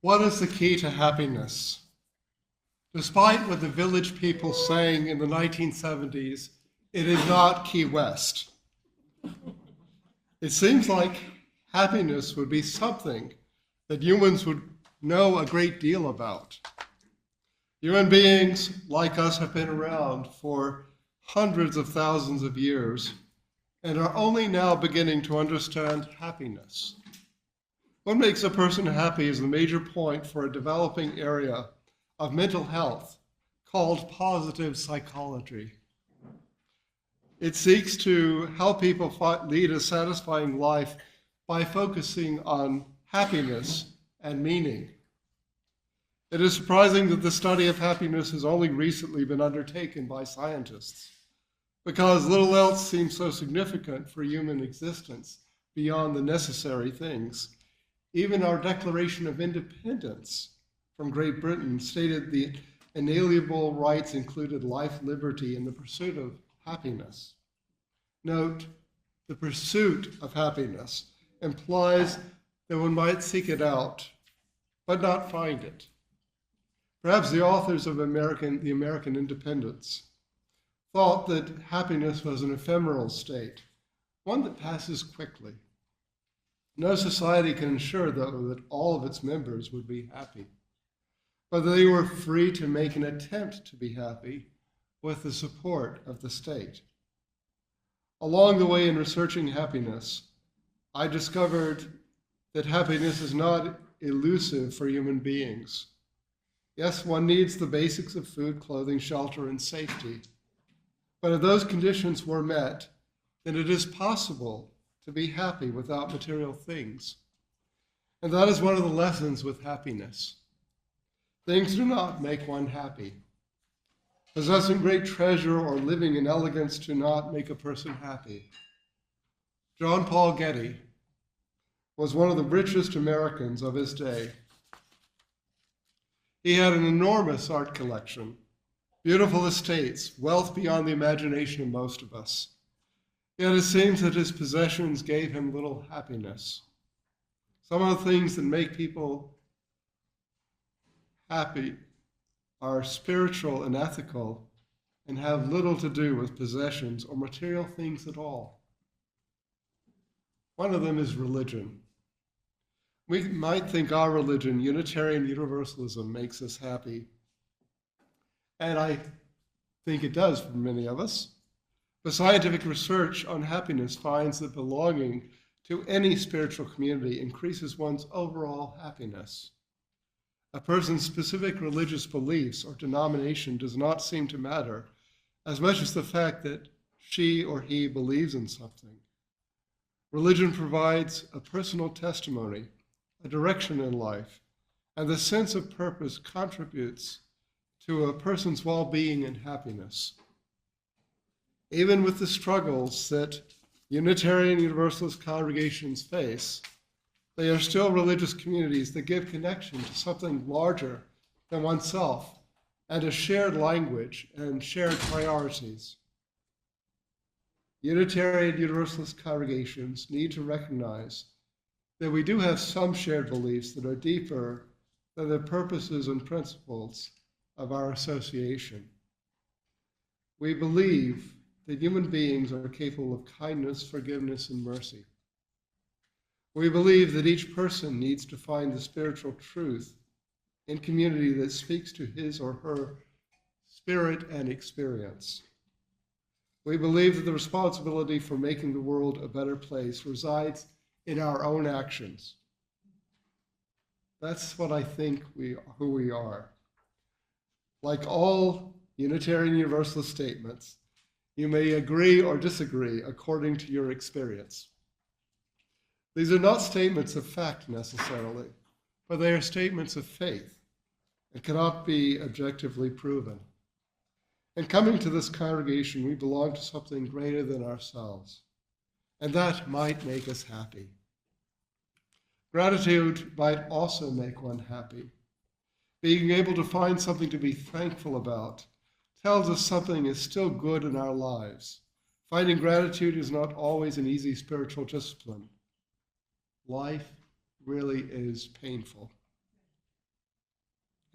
What is the key to happiness? Despite what the Village People sang in the 1970s, it is not Key West. It seems like happiness would be something that humans would know a great deal about. Human beings like us have been around for hundreds of thousands of years and are only now beginning to understand happiness. What makes a person happy is the major point for a developing area of mental health called positive psychology. It seeks to help people lead a satisfying life by focusing on happiness and meaning. It is surprising that the study of happiness has only recently been undertaken by scientists, because little else seems so significant for human existence beyond the necessary things. Even our Declaration of Independence from Great Britain stated the inalienable rights included life, liberty, and the pursuit of happiness. Note, the pursuit of happiness implies that one might seek it out, but not find it. Perhaps the authors of the American Independence thought that happiness was an ephemeral state, one that passes quickly. No society can ensure, though, that all of its members would be happy, but they were free to make an attempt to be happy with the support of the state. Along the way in researching happiness, I discovered that happiness is not elusive for human beings. Yes, one needs the basics of food, clothing, shelter, and safety. But if those conditions were met, then it is possible to be happy without material things. And that is one of the lessons with happiness. Things do not make one happy. Possessing great treasure or living in elegance do not make a person happy. John Paul Getty was one of the richest Americans of his day. He had an enormous art collection, beautiful estates, wealth beyond the imagination of most of us. Yet it seems that his possessions gave him little happiness. Some of the things that make people happy are spiritual and ethical and have little to do with possessions or material things at all. One of them is religion. We might think our religion, Unitarian Universalism, makes us happy. And I think it does for many of us. But scientific research on happiness finds that belonging to any spiritual community increases one's overall happiness. A person's specific religious beliefs or denomination does not seem to matter as much as the fact that she or he believes in something. Religion provides a personal testimony, a direction in life, and the sense of purpose contributes to a person's well-being and happiness. Even with the struggles that Unitarian Universalist congregations face, they are still religious communities that give connection to something larger than oneself and a shared language and shared priorities. Unitarian Universalist congregations need to recognize that we do have some shared beliefs that are deeper than the purposes and principles of our association. We believe that human beings are capable of kindness, forgiveness, and mercy. We believe that each person needs to find the spiritual truth in community that speaks to his or her spirit and experience. We believe that the responsibility for making the world a better place resides in our own actions. That's what I think who we are. Like all Unitarian Universalist statements, you may agree or disagree according to your experience. These are not statements of fact necessarily, but they are statements of faith and cannot be objectively proven. In coming to this congregation, we belong to something greater than ourselves, and that might make us happy. Gratitude might also make one happy. Being able to find something to be thankful about tells us something is still good in our lives. Finding gratitude is not always an easy spiritual discipline. Life really is painful.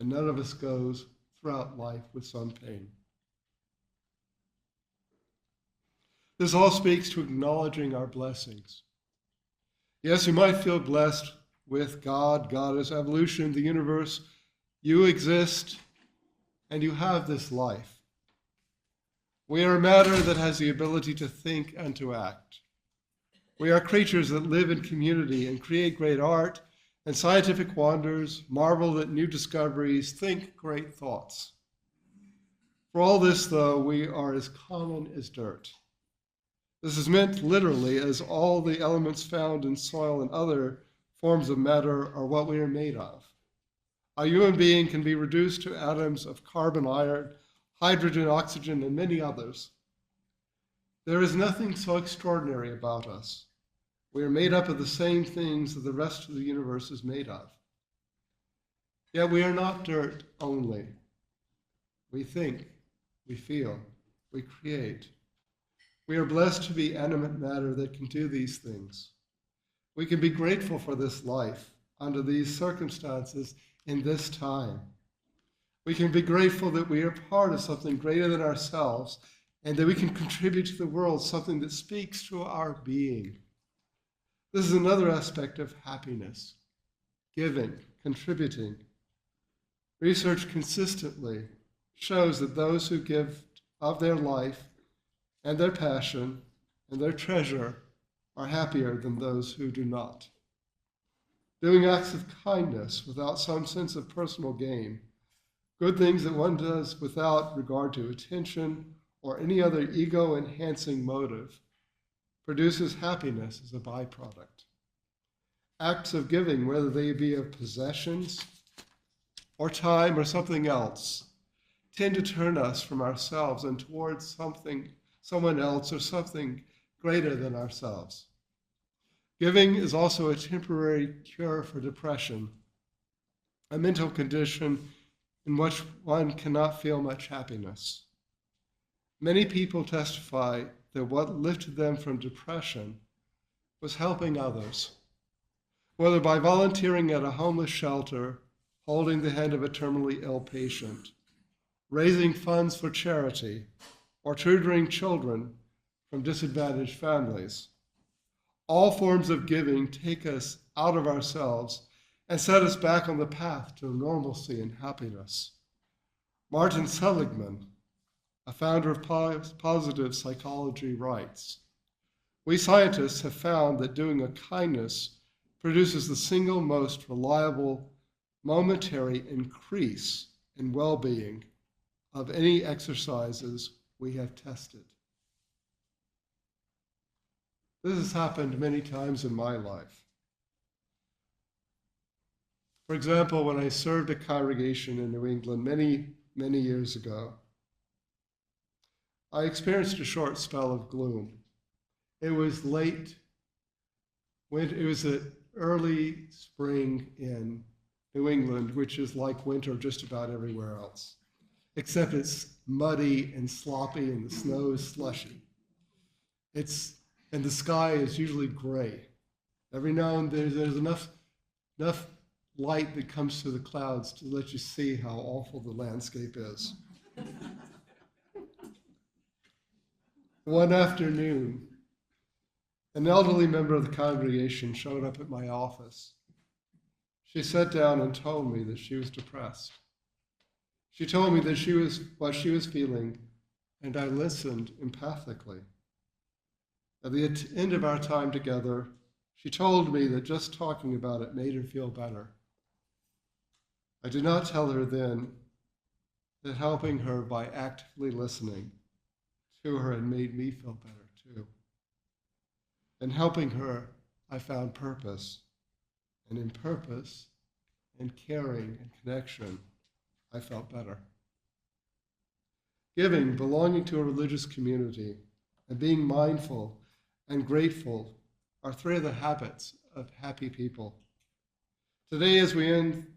and none of us goes throughout life with some pain. This all speaks to acknowledging our blessings. Yes, you might feel blessed with God, Goddess, evolution, the universe. You exist, and you have this life. We are matter that has the ability to think and to act. We are creatures that live in community and create great art and scientific wonders, marvel at new discoveries, think great thoughts. For all this, though, we are as common as dirt. This is meant literally, as all the elements found in soil and other forms of matter are what we are made of. A human being can be reduced to atoms of carbon, iron, hydrogen, oxygen, and many others. There is nothing so extraordinary about us. We are made up of the same things that the rest of the universe is made of. Yet we are not dirt only. We think, we feel, we create. We are blessed to be animate matter that can do these things. We can be grateful for this life under these circumstances in this time. We can be grateful that we are part of something greater than ourselves and that we can contribute to the world something that speaks to our being. This is another aspect of happiness, giving, contributing. Research consistently shows that those who give of their life and their passion and their treasure are happier than those who do not. Doing acts of kindness without some sense of personal gain, good things that one does without regard to attention or any other ego-enhancing motive, produces happiness as a byproduct. Acts of giving, whether they be of possessions or time or something else, tend to turn us from ourselves and towards someone else or something greater than ourselves. Giving is also a temporary cure for depression, a mental condition in which one cannot feel much happiness. Many people testify that what lifted them from depression was helping others, whether by volunteering at a homeless shelter, holding the hand of a terminally ill patient, raising funds for charity, or tutoring children from disadvantaged families. All forms of giving take us out of ourselves and set us back on the path to normalcy and happiness. Martin Seligman, a founder of positive psychology, writes, "We scientists have found that doing a kindness produces the single most reliable momentary increase in well-being of any exercises we have tested." This has happened many times in my life. For example, when I served a congregation in New England many years ago, I experienced a short spell of gloom. It was late, it was early spring in New England, which is like winter just about everywhere else, except it's muddy and sloppy and the snow is slushy. And the sky is usually gray. Every now and then there's enough light that comes through the clouds to let you see how awful the landscape is. One afternoon, an elderly member of the congregation showed up at my office. She sat down and told me that she was depressed. She told me that what she was feeling, and I listened empathically. At the end of our time together, she told me that just talking about it made her feel better. I did not tell her then that helping her by actively listening to her had made me feel better too. In helping her, I found purpose. And in purpose and caring and connection, I felt better. Giving, belonging to a religious community, and being mindful and grateful are three of the habits of happy people. Today, as we end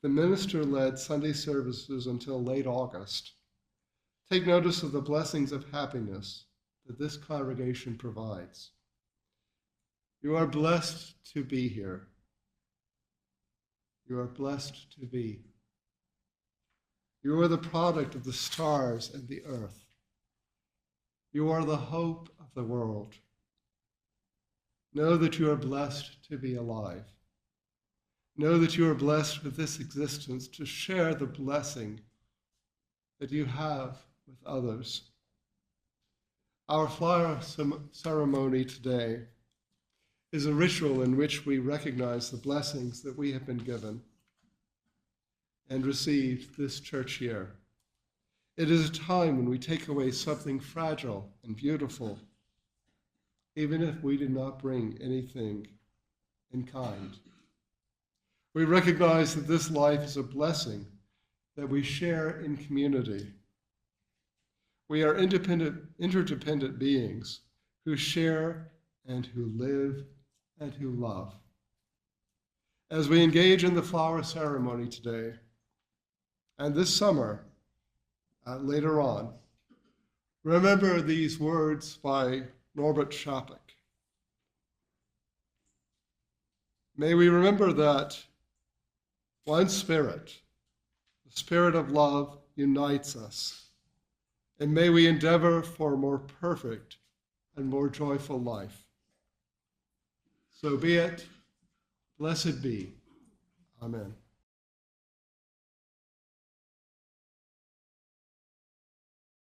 the minister-led Sunday services until late August, take notice of the blessings of happiness that this congregation provides. You are blessed to be here. You are blessed to be. You are the product of the stars and the earth. You are the hope of the world. Know that you are blessed to be alive. Know that you are blessed with this existence to share the blessing that you have with others. Our flower ceremony today is a ritual in which we recognize the blessings that we have been given and received this church year. It is a time when we take away something fragile and beautiful, even if we did not bring anything in kind. We recognize that this life is a blessing that we share in community. We are interdependent beings who share and who live and who love. As we engage in the flower ceremony today, and this summer, later on, remember these words by Norbert Schapik. May we remember that one spirit, the spirit of love, unites us, and may we endeavor for a more perfect and more joyful life. So be it. Blessed be. Amen.